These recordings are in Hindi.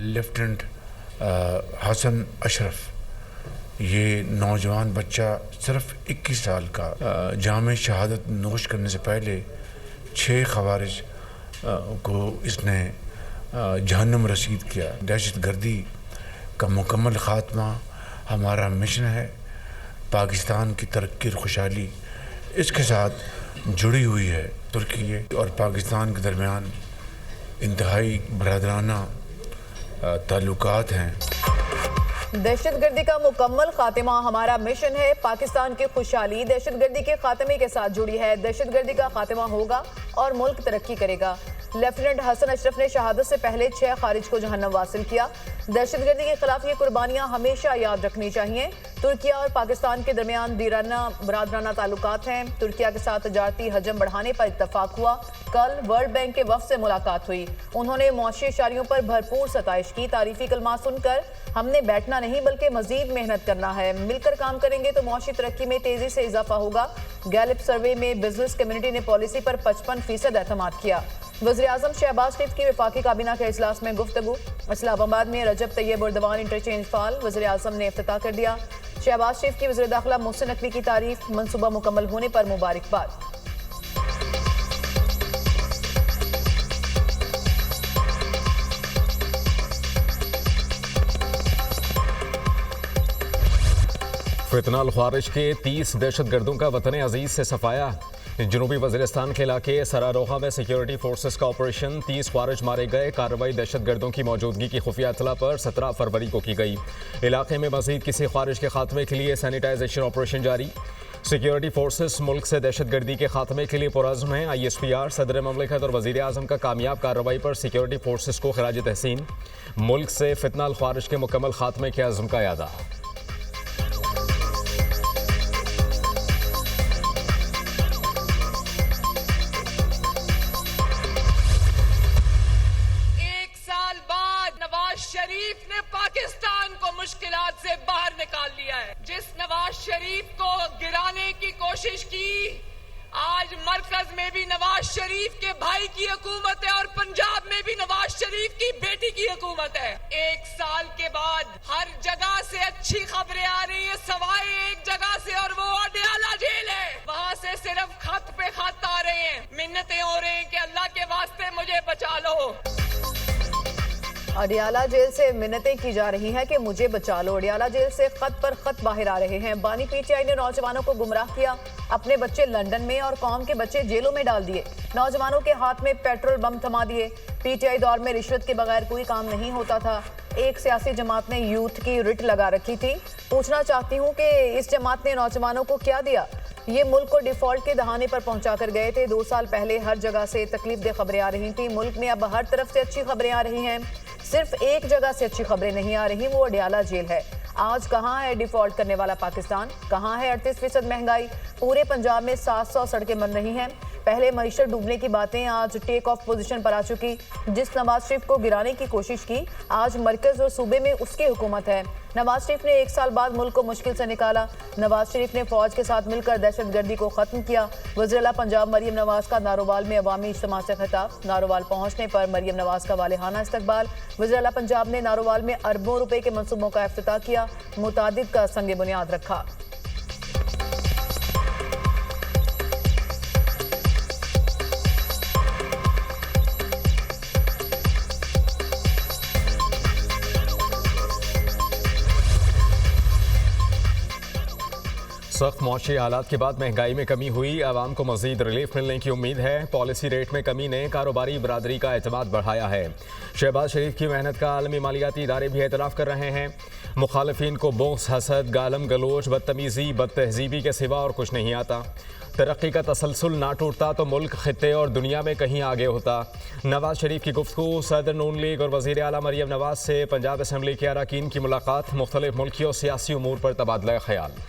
लेफ्टिनेंट हसन अशरफ, ये नौजवान बच्चा सिर्फ 21 साल का, जाम शहादत नोश करने से पहले 6 खवारिज को इसने जहन्नुम रसीद किया। दहशत गर्दी का मुकम्मल ख़ात्मा हमारा मिशन है। पाकिस्तान की तरक्की और खुशहाली इसके साथ जुड़ी हुई है। तुर्की और पाकिस्तान के दरमियान इंतहाई बरादराना ताल्लुकात हैं। दहशतगर्दी का मुकम्मल खात्मा हमारा मिशन है। पाकिस्तान की खुशहाली दहशतगर्दी के खात्मे के साथ जुड़ी है। दहशतगर्दी का खात्मा होगा और मुल्क तरक्की करेगा। लेफ्टिनेंट हसन अशरफ ने शहादत से पहले 6 खारिज को जहन्नम वासिल किया। दहशतगर्दी के खिलाफ ये कुर्बानियां हमेशा याद रखनी चाहिए। तुर्किया और पाकिस्तान के दरमियान बरादराना ताल्लुकात हैं। तुर्किया के साथ तजारती हजम बढ़ाने पर इत्तफाक हुआ। कल वर्ल्ड बैंक के वफ़द से मुलाकात हुई। उन्होंने मुआशी इशारियों पर भरपूर सताइश की। तारीफी कलमात सुनकर हमने बैठना नहीं बल्कि मजीद मेहनत करना है। मिलकर काम करेंगे तो मुआशी तरक्की में तेजी से इजाफा होगा। गैलिप सर्वे में बिजनेस कम्युनिटी ने पॉलिसी पर 55% एतमाद किया। वज़ीर-ए-आज़म शहबाज शरीफ की वफाकी काबीना के इजलास में गुफ्तगू। इस्लामाबाद में रजब तैयब उर्दवान इंटरचेंज फाल वज़ीर-ए-आज़म ने इफ्तिताह कर दिया। शहबाज शरीफ की वज़ीर दाखिला मोहसिन नकवी की तारीफ। मनसूबा मुकम्मल होने पर मुबारकबाद। फितना ख्वारिज के 30 दहशतगर्दों का वतन अजीज से सफाया। जनूबी वज़ीरिस्तान के इलाके सरारोहा में सिक्योरिटी फोर्सेस का ऑपरेशन। 30 ख्वारिज मारे गए। कार्रवाई दहशतगर्दों की मौजूदगी की खुफिया इत्तला पर 17 फरवरी को की गई। इलाके में मजीद किसी ख्वारिज के खात्मे के लिए सैनिटाइजेशन ऑपरेशन जारी। सिक्योरिटी फोर्सेस मुल्क से दहशतगर्दी के खात्मे के लिए पुरअज़्म हैं। ISPR सदर ममलिकत और वज़ीर आज़म का कामयाब कार्रवाई पर सिक्योरिटी फोर्सेस को खिराज तहसीन। मुल्क से फितना ख्वारिज के मुकम्मल खात्मे के अज़्म का यादा। शरीफ ने पाकिस्तान को मुश्किलात से बाहर निकाल लिया है। जिस नवाज शरीफ को गिराने की कोशिश की, आज मरकज में भी नवाज शरीफ के भाई की हुकूमत है और पंजाब में भी नवाज शरीफ की बेटी की हुकूमत है। 1 साल के बाद हर जगह से अच्छी खबरें आ रही है, सवाए एक जगह से, और वो अडयाला जेल है। वहाँ से सिर्फ खत पे खत आ रहे हैं, मिन्नतें हो रही हैं कि अल्लाह के वास्ते मुझे बचा लो। अडयाला जेल से मिन्नतें की जा रही हैं कि मुझे बचा लो। अडयाला जेल से खत पर खत बाहर आ रहे हैं। बानी PTI ने नौजवानों को गुमराह किया। अपने बच्चे लंदन में और कौम के बच्चे जेलों में डाल दिए। नौजवानों के हाथ में पेट्रोल बम थमा दिए। PTI दौर में रिश्वत के बगैर कोई काम नहीं होता था। एक सियासी जमात ने यूथ की रिट लगा रखी थी। पूछना चाहती हूँ कि इस जमात ने नौजवानों को क्या दिया? ये मुल्क को डिफॉल्ट के दहाने पर पहुंचा कर गए थे। 2 साल पहले हर जगह से तकलीफ दे खबरें आ रही थी। मुल्क में अब हर तरफ से अच्छी खबरें आ रही हैं। सिर्फ एक जगह से अच्छी खबरें नहीं आ रही, वो अडयाला जेल है। आज कहाँ है डिफॉल्ट करने वाला पाकिस्तान? कहाँ है 38% महंगाई? पूरे पंजाब में 700 सड़कें बन रही हैं। पहले मईशत डूबने की बातें आज टेक ऑफ पोजीशन पर आ चुकी। जिस नवाज शरीफ को गिराने की कोशिश की, आज मरकज और सूबे में उसकी हुकूमत है। नवाज शरीफ ने 1 साल बाद मुल्क को मुश्किल से निकाला। नवाज शरीफ ने फौज के साथ मिलकर दहशतगर्दी को खत्म किया। वज़ीर-ए-आला पंजाब मरियम नवाज का नारोवाल में अवामी इज्तिमा से खिताब। नारोवाल पहुंचने पर मरियम नवाज का वालेहाना इस्तकबाल। वज़ीर-ए-आला पंजाब ने नारोवाल में अरबों रुपए के मंसूबों का इफ्तिताह किया। मुतादिद का संग बुनियाद रखा। सख्त मौशी हालात के बाद महंगाई में कमी हुई। आवाम को मजीद रिलीफ मिलने की उम्मीद है। पॉलिसी रेट में कमी ने कारोबारी बरादरी का एतमाद बढ़ाया है। शहबाज शरीफ की मेहनत का आलमी मालियाती इदारे भी एतराफ़ कर रहे हैं। मुखालिफिन को बोस, हसद, गालम गलोच, बदतमीज़ी, बदतहजीबी के सिवा और कुछ नहीं आता। तरक्की का तसलसल ना टूटता तो मुल्क, खित्ते और दुनिया में कहीं आगे होता। नवाज शरीफ की गुफ्तगू। सदर नून लीग और वज़ीर आला मरियम नवाज से पंजाब असम्बली के अरकान की मुलाकात। मुख्तलिफ मुल्की और सियासी उमूर पर तबादला ख्याल।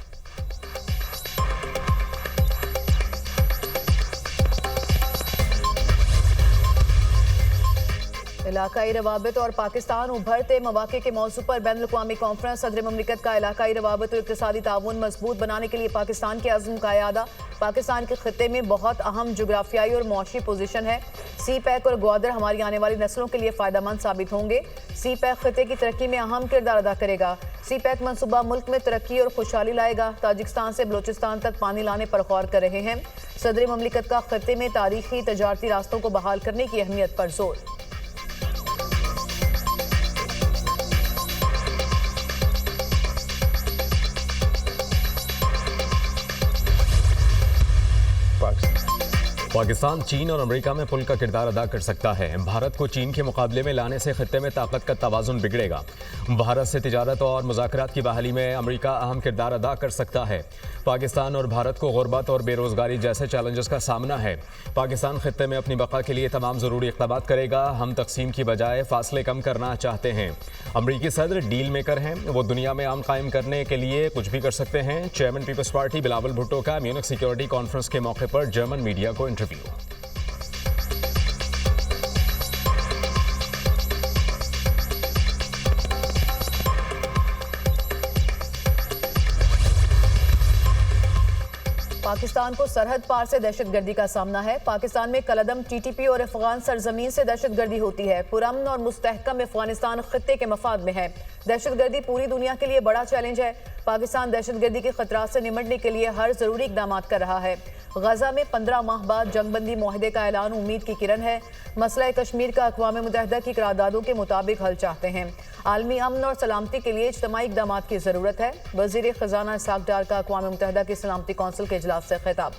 इलाकाई रवाबित और पाकिस्तान उभरते मौके के मौजू पर बैनुल-अक़वामी कॉन्फ्रेंस। सदर ममलिकत का इलाकाई रवाबित और इक़्तिसादी ताउन मजबूत बनाने के लिए पाकिस्तान के अज़्म का इरादा। पाकिस्तान के खित्ते में बहुत अहम जोग्राफियाई और मौशी पोजीशन है। सी पैक और ग्वादर हमारी आने वाली नस्लों के लिए फ़ायदेमंद साबित होंगे। सी पैक खित्ते की तरक्की में अहम किरदार अदा करेगा। सी पैक मनसूबा मुल्क में तरक्की और खुशहाली लाएगा। ताजिकिस्तान से बलोचिस्तान तक पानी लाने पर गौर कर रहे हैं। सदर ममलिकत का खित्ते में तारीखी तजारती रास्तों को बहाल करने की अहमियत पर जोर। पाकिस्तान चीन और अमेरिका में पुल का किरदार अदा कर सकता है। भारत को चीन के मुकाबले में लाने से खित्ते में ताकत का तवाज़ुन बिगड़ेगा। भारत से तिजारत और मुज़ाकरात की बहाली में अमेरिका अहम किरदार अदा कर सकता है। पाकिस्तान और भारत को गुर्बत और बेरोज़गारी जैसे चैलेंजेस का सामना है। पाकिस्तान खित्ते में अपनी बका के लिए तमाम ज़रूरी इक़दामात करेगा। हम तकसीम की बजाय फासले कम करना चाहते हैं। अमरीकी सदर डील मेकर हैं, वो दुनिया में अमन कायम करने के लिए कुछ भी कर सकते हैं। Chairman Peoples Party Bilawal Bhutto का म्यूनिख सिक्योरिटी कॉन्फ्रेंस के मौके पर जर्मन मीडिया को इंटरव्यू। पाकिस्तान को सरहद पार से दहशतगर्दी का सामना है। पाकिस्तान में कलअदम टीटीपी और अफगान सरजमीन से दहशतगर्दी होती है। पुरअमन और मुस्तहकम अफगानिस्तान खित्ते के मफाद में है। दहशतगर्दी पूरी दुनिया के लिए बड़ा चैलेंज है। पाकिस्तान दहशतगर्दी के खतरात से निपटने के लिए हर जरूरी इकदाम कर रहा है। गजा में 15 माह बाद जंगबंदी मुआहदे का ऐलान उम्मीद की किरण है। मसला कश्मीर का अक़वाम मुत्तहिदा की करारदादों के मुताबिक हल चाहते हैं। आलमी अमन और सलामती के लिए इज्तिमाई इक़दाम की ज़रूरत है। वज़ीर ख़ज़ाना इसहाक़ डार का अक़वाम मुत्तहिदा की सलामती कौंसिल के इजलास से खिताब।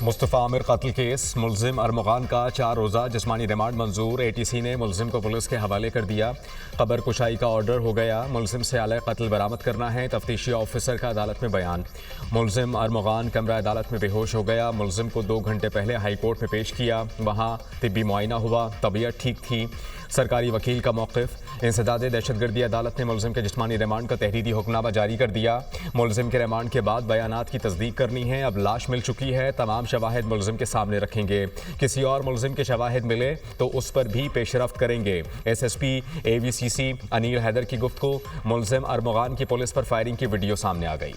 मुस्तफ़ा आमिर कत्ल केस मुलजिम अरमगान का 4 रोज़ा जिस्मानी रिमांड मंजूर। ATC ने मुलजिम को पुलिस के हवाले कर दिया। कबर कुशाई का ऑर्डर हो गया। मुलजिम से आला कत्ल बरामद करना है। तफ्तीशी ऑफिसर का अदालत में बयान। मुलजिम अरमगान कमरा अदालत में बेहोश हो गया। मुलजिम को 2 घंटे पहले हाई कोर्ट में पेश किया। वहाँ तिब्बी मुआयना हुआ, तबीयत ठीक थी। सरकारी वकील का मौक़िफ़। इंसदाद दहशतगर्दी अदालत ने मुलजिम के जिस्मानी रिमांड का तहरीरी हुक्मनामा जारी कर दिया। मुलजिम के रिमांड के बाद बयानात की तस्दीक करनी है। अब लाश मिल चुकी है। तमाम शवाहिद मुलजिम के सामने रखेंगे। किसी और मुलजिम के शवाहिद मिले तो उस पर भी पेशरफ्त करेंगे। SSP AVCC अनील हैदर की गुफ्तगू। मुलजिम अरमगान की पुलिस पर फायरिंग की वीडियो सामने आ गई।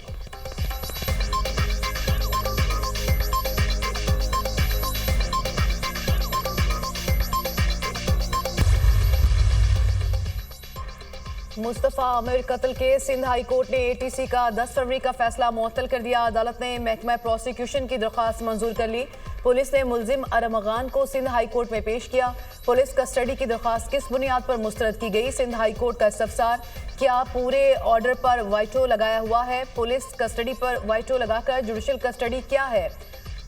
मुस्तफ़ा आमिर कत्ल केस। सिंध हाई कोर्ट ने ATC का 10 फरवरी का फैसला मुअत्तल कर दिया। अदालत ने महकमा प्रोसिक्यूशन की दरख्वास्त मंजूर कर ली। पुलिस ने मुलजिम अरमगान को सिंध हाई कोर्ट में पेश किया। पुलिस कस्टडी की दरख्वास्त किस बुनियाद पर मुस्तरद की गई? सिंध हाई कोर्ट का इस्तफसार। क्या पूरे ऑर्डर पर वाइटो लगाया हुआ है? पुलिस कस्टडी पर वाइटो लगाकर जुडिशल कस्टडी क्या है?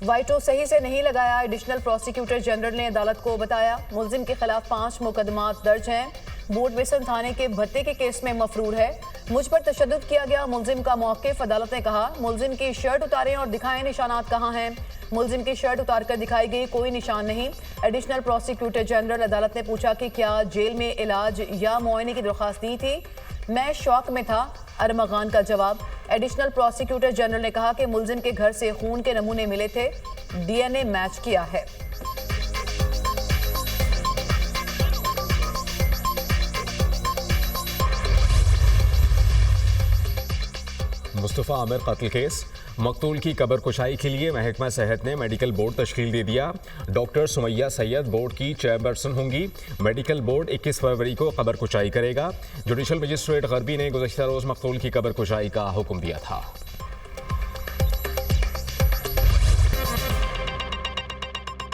वाइटो सही से नहीं लगाया, एडिशनल प्रोसिक्यूटर जनरल ने अदालत को बताया। मुलजिम के खिलाफ 5 मुकदमात दर्ज हैं। बूट बेसन थाने के भत्ते के केस में मफरूर है। मुझ पर तशद्दुद किया गया, मुलजिम का मौक़िफ़। अदालत ने कहा मुलजिम की शर्ट उतारें और दिखाएं निशानात कहाँ हैं। मुलजिम की शर्ट उतार कर दिखाई गई, कोई निशान नहीं। Additional prosecutor general. अदालत ने पूछा कि क्या जेल में इलाज या मुआयने की दरख्वास्त दी थी? मैं शौक में था, अरमगान का जवाब। एडिशनल प्रोसिक्यूटर जनरल ने कहा कि मुलजिम के घर से खून के नमूने मिले थे, DNA मैच किया है। मुस्तफ़ा आमिर कत्ल केस। मकतूल की कबर कुशाई के लिए महकमा सेहत ने मेडिकल बोर्ड तश्कील दे दिया। डॉक्टर सुमैया सैयद बोर्ड की चेयरपर्सन होंगी। मेडिकल बोर्ड 21 फरवरी को कबर कुशाई करेगा। जुडिशल मजिस्ट्रेट गरबी ने गुज़श्ता रोज़ मकतूल की कबर कुशाई का हुक्म दिया था।